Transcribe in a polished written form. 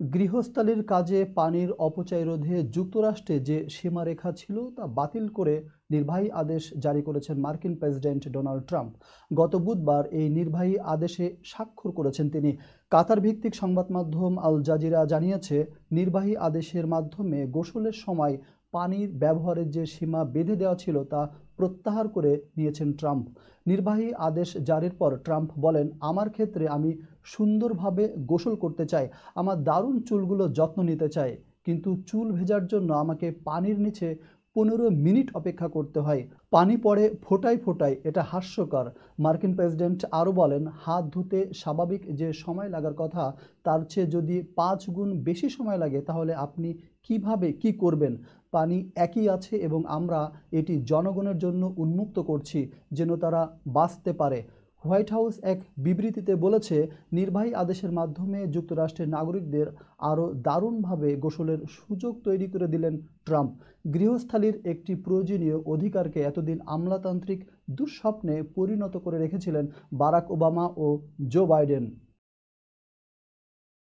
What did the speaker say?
গৃহস্থালির কাজে পানির অপচয় রোধে যুক্তরাষ্ট্রে যে সীমারেখা ছিল তা বাতিল করে নির্বাহী আদেশ জারি করেছেন মার্কিন প্রেসিডেন্ট ডোনাল্ড ট্রাম্প। গত বুধবার এই নির্বাহী আদেশে স্বাক্ষর করেছেন তিনি। কাতার ভিত্তিক সংবাদ মাধ্যম আল জাজিরা জানিয়েছে, নির্বাহী আদেশের মাধ্যমে গোসলের সময় পানির ব্যবহারের যে সীমা বেঁধে দেওয়া ছিল তা প্রত্যাহার করে নিয়েছেন ট্রাম্প। নির্বাহী আদেশ জারির পর ট্রাম্প বলেন, আমার ক্ষেত্রে আমি সুন্দরভাবে গোসল করতে চাই, আমার দারুণ চুলগুলো যত্ন নিতে চাই, কিন্তু চুল ভেজার জন্য আমাকে পানির নিচে 15 মিনিট অপেক্ষা করতে হয়। পানি পড়ে ফোঁটায় ফোঁটায়, এটা হাস্যকর। মার্কিন প্রেসিডেন্ট আরও বলেন, হাত ধুতে স্বাভাবিক যে সময় লাগার কথা তার চেয়ে যদি 5 গুণ বেশি সময় লাগে তাহলে আপনি কিভাবে কি করবেন? পানি একই আছে এবং আমরা এটি জনগণের জন্য উন্মুক্ত করছি যেন তারা বাঁচতে পারে। হোয়াইট হাউস এক বিবৃতিতে বলেছে, নির্বাহী আদেশের মাধ্যমে যুক্তরাষ্ট্রের নাগরিকদের আরও দারুণভাবে গোসলের সুযোগ তৈরি করে দিলেন ট্রাম্প। গৃহস্থালির একটি প্রয়োজনীয় অধিকারকে এতদিন আমলাতান্ত্রিক দুঃস্বপ্নে পরিণত করে রেখেছিলেন বারাক ওবামা ও জো বাইডেন।